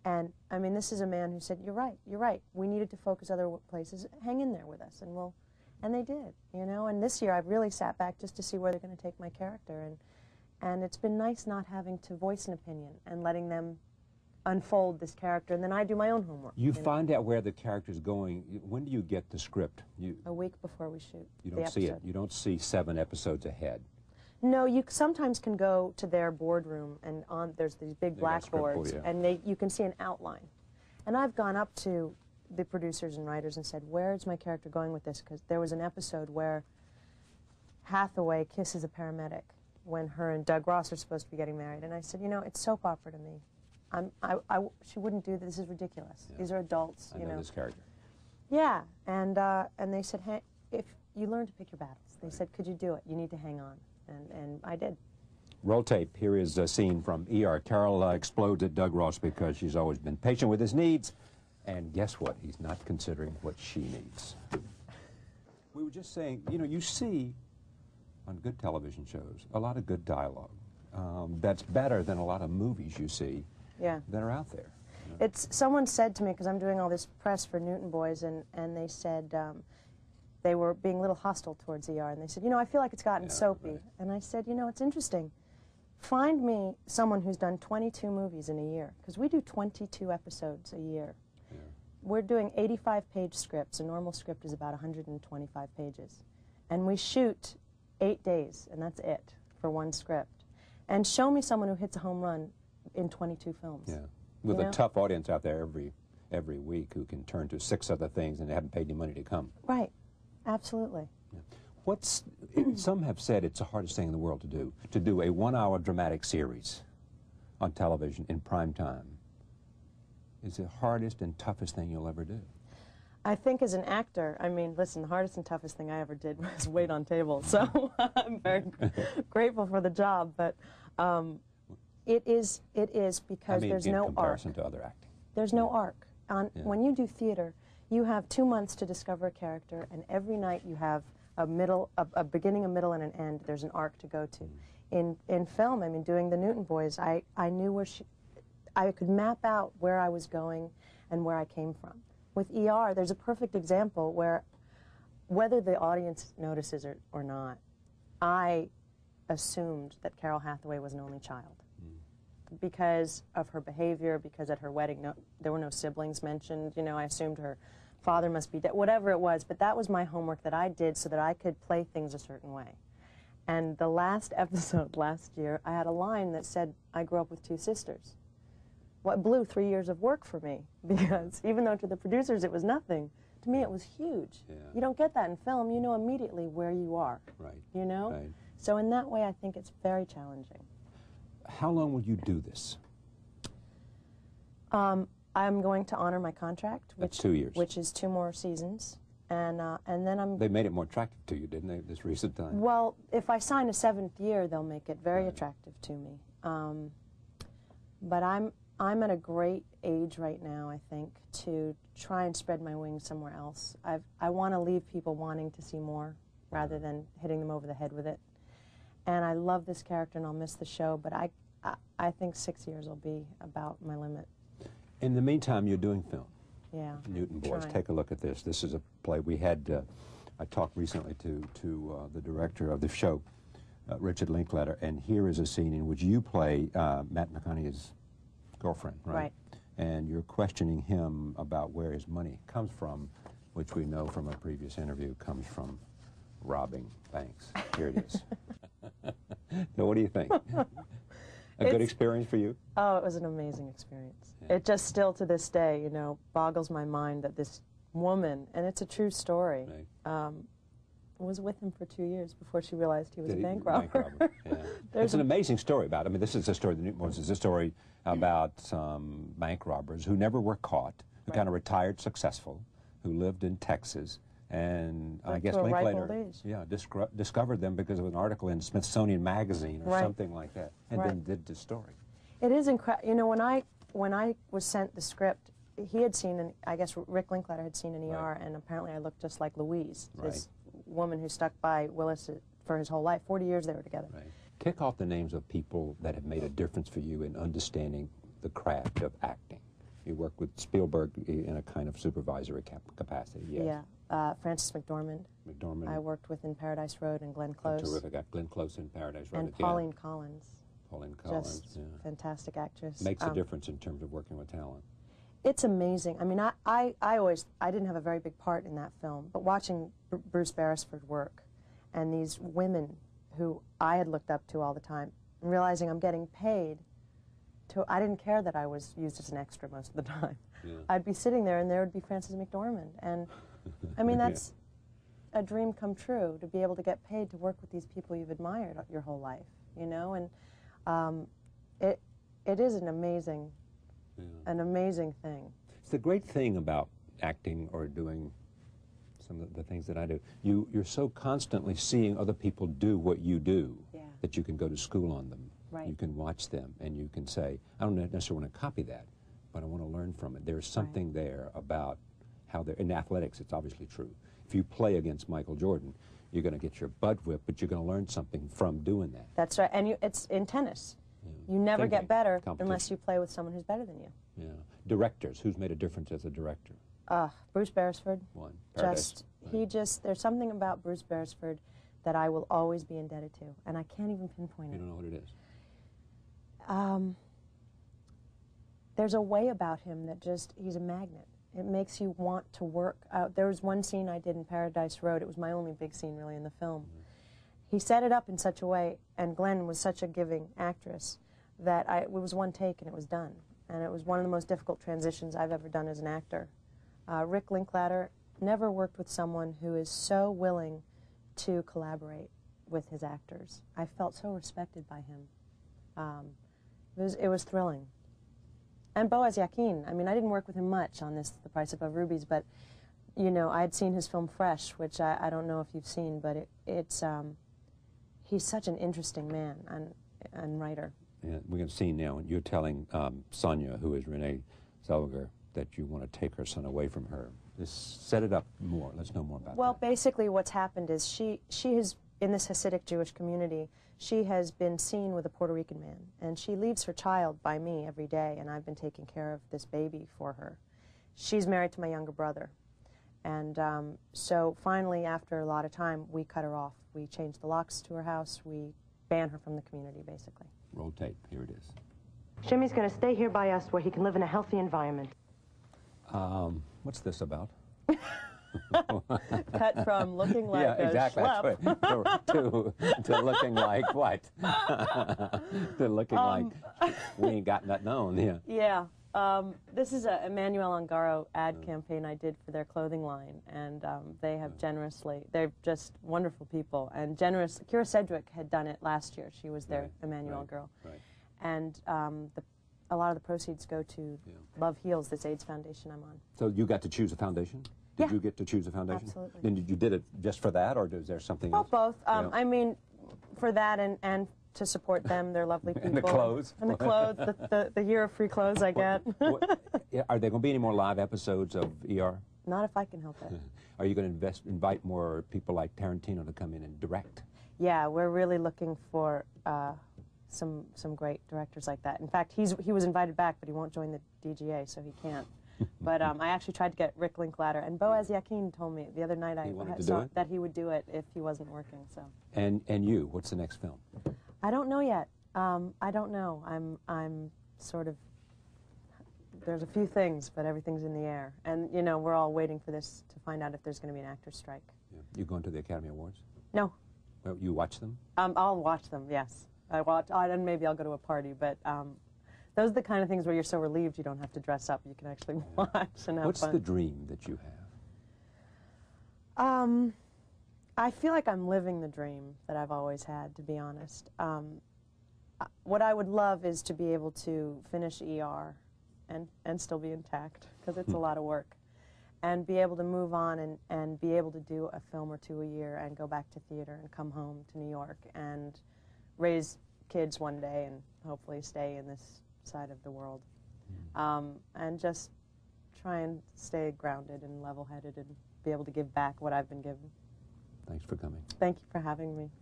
And I mean, this is a man who said, you're right. We needed to focus other places. Hang in there with us, and they did, you know. And this year I've really sat back just to see where they're going to take my character, and it's been nice not having to voice an opinion and letting them unfold this character, and then I do my own homework. You find out where the character's going. When do you get the script? A week before we shoot. You don't see it. You don't see 7 episodes ahead. No, you sometimes can go to their boardroom, and there's these big blackboards, and you can see an outline. And I've gone up to the producers and writers and said, where is my character going with this? Because there was an episode where Hathaway kisses a paramedic when her and Doug Ross are supposed to be getting married. And I said, you know, it's soap opera to me. She wouldn't do this. This is ridiculous. Yeah. These are adults, you know. This character. Yeah, and they said, hey, if you learn to pick your battles, they said, could you do it? You need to hang on. And I did. Roll tape. Here is a scene from ER. Carol explodes at Doug Ross because she's always been patient with his needs. And guess what? He's not considering what she needs. We were just saying, you know, you see on good television shows a lot of good dialogue. That's better than a lot of movies you see that are out there. You know? Someone said to me, because I'm doing all this press for Newton Boys, and they said, they were being a little hostile towards ER, and they said, you know, I feel like it's gotten soapy. Right. And I said, you know, it's interesting. Find me someone who's done 22 movies in a year, because we do 22 episodes a year. Yeah. We're doing 85-page scripts. A normal script is about 125 pages. And we shoot 8 days, and that's it for one script. And show me someone who hits a home run in 22 films. Yeah, with a tough audience out there every week who can turn to 6 other things and they haven't paid any money to come. Right. Absolutely. Yeah. Some have said it's the hardest thing in the world to do a 1-hour dramatic series on television in prime time. Is the hardest and toughest thing you'll ever do? I think as an actor, I mean, listen, the hardest and toughest thing I ever did was wait on tables, so I'm very grateful for the job, but it is because there's no arc. In comparison to other acting. There's no arc. When you do theater, you have 2 months to discover a character, and every night you have a beginning, a middle, and an end. There's an arc to go to. In film, I mean, doing the Newton Boys, I knew where I could map out where I was going and where I came from. With ER, there's a perfect example where, whether the audience notices it or not, I assumed that Carol Hathaway was an only child. Because of her behavior, because at her wedding there were no siblings mentioned, you know, I assumed her father must be dead, whatever it was, but that was my homework that I did so that I could play things a certain way. And the last episode last year, I had a line that said, I grew up with 2 sisters. What blew 3 years of work for me, because even though to the producers it was nothing, to me it was huge. Yeah. You don't get that in film. You know immediately where you are, you know? Right. So in that way, I think it's very challenging. How long will you do this? I'm going to honor my contract, which 2 years, which is 2 more seasons, and then I'm. They made it more attractive to you, didn't they, this recent time? Well, if I sign a 7th year, they'll make it very attractive to me. But I'm at a great age right now, I think, to try and spread my wings somewhere else. I want to leave people wanting to see more, rather than hitting them over the head with it. And I love this character, and I'll miss the show, but I think 6 years will be about my limit. In the meantime, you're doing film. Yeah. Newton Boys. Take a look at this. This is a play we had. I talked recently to the director of the show, Richard Linklater, and here is a scene in which you play Matt McConaughey's girlfriend, right? Right. And you're questioning him about where his money comes from, which we know from a previous interview comes from robbing banks. Here it is. So what do you think? A good experience for you? Oh, it was an amazing experience. Yeah. It just still to this day, you know, boggles my mind that this woman, and it's a true story, was with him for 2 years before she realized he was a bank robber. Yeah. It's an amazing story about it. I mean, this is a story, the Newton Boys is a story about bank robbers who never were caught, who kind of retired successful, who lived in Texas. And I guess Linklater discovered them because of an article in Smithsonian Magazine or something like that, and then did the story. It is incredible. You know, when I was sent the script, he had seen, I guess Rick Linklater had seen an ER, and apparently I looked just like Louise, this woman who stuck by Willis for his whole life. 40 years they were together. Right. Kick off the names of people that have made a difference for you in understanding the craft of acting? You work with Spielberg in a kind of supervisory capacity, yes. Yeah, Frances McDormand. McDormand. I worked with in Paradise Road and Glenn Close. Terrific. Got Glenn Close in Paradise Road. And Pauline Collins. Pauline Collins, Just fantastic actress. Makes a difference in terms of working with talent. It's amazing. I mean, I didn't have a very big part in that film, but watching Bruce Beresford work and these women who I had looked up to all the time, and realizing I'm getting paid I didn't care that I was used as an extra most of the time. Yeah. I'd be sitting there and there would be Frances McDormand. And I mean, that's a dream come true, to be able to get paid to work with these people you've admired your whole life, you know? And it is an amazing thing. It's the great thing about acting or doing some of the things that I do. You're so constantly seeing other people do what you do that you can go to school on them. Right. You can watch them and you can say, I don't necessarily want to copy that, but I want to learn from it. There's something there about how they're, in athletics it's obviously true. If you play against Michael Jordan, you're going to get your butt whipped, but you're going to learn something from doing that. That's right, and it's in tennis. You never get better unless you play with someone who's better than you. Yeah. Directors, who's made a difference as a director? Bruce Beresford. One. There's something about Bruce Beresford that I will always be indebted to, and I can't even pinpoint it. You don't know what it is? There's a way about him that he's a magnet. It makes you want to work out. There was one scene I did in Paradise Road. It was my only big scene, really, in the film. He set it up in such a way, and Glenn was such a giving actress, that it was one take and it was done. And it was one of the most difficult transitions I've ever done as an actor. Rick Linklater never worked with someone who is so willing to collaborate with his actors. I felt so respected by him. It was thrilling. And Boaz Yakin, I mean, I didn't work with him much on The Price of Rubies, but, you know, I had seen his film Fresh, which I don't know if you've seen, but he's such an interesting man and writer. Yeah, we're going to see now, and you're telling Sonia, who is Renee Zellweger, that you want to take her son away from her. Just set it up more. Let's know more about that. Well, basically what's happened is she has, in this Hasidic Jewish community, she has been seen with a Puerto Rican man, and she leaves her child by me every day, and I've been taking care of this baby for her. She's married to my younger brother, and so finally, after a lot of time, we cut her off. We changed the locks to her house. We ban her from the community, basically. Roll tape. Here it is. Shimmy's going to stay here by us where he can live in a healthy environment. What's this about? Cut from looking like a schlep. to looking like what? To looking like we ain't got nothing on. Yeah. Yeah. This is a Emmanuel Ungaro ad campaign I did for their clothing line, and they have they're just wonderful people, and generous. Kira Sedgwick had done it last year. She was their Emmanuel girl. Right. And a lot of the proceeds go to Love Heals, this AIDS foundation I'm on. So you got to choose a foundation? Did you get to choose a foundation? Absolutely. Then you did it just for that, or is there something else? Well, both. I mean, for that and to support them, they're lovely people. And the clothes. And the clothes, the year of free clothes I get. Are there going to be any more live episodes of ER? Not if I can help it. Are you going to invite more people like Tarantino to come in and direct? Yeah, we're really looking for some great directors like that. In fact, he was invited back, but he won't join the DGA, so he can't. But I actually tried to get Rick Linklater, and Boaz Yakin told me the other night that he would do it if he wasn't working. So. And you, what's the next film? I don't know yet. I don't know. I'm sort of. There's a few things, but everything's in the air, and you know we're all waiting for this to find out if there's going to be an actor's strike. Yeah. You going to the Academy Awards? No. Well, you watch them? I'll watch them. Yes, and maybe I'll go to a party, but. Those are the kind of things where you're so relieved you don't have to dress up. You can actually watch and have fun. What's the dream that you have? I feel like I'm living the dream that I've always had, to be honest. What I would love is to be able to finish ER and still be intact, because it's a lot of work. And be able to move on and be able to do a film or two a year and go back to theater and come home to New York and raise kids one day and hopefully stay in this side of the world, and just try and stay grounded and level-headed and be able to give back what I've been given. Thanks for coming. Thank you for having me.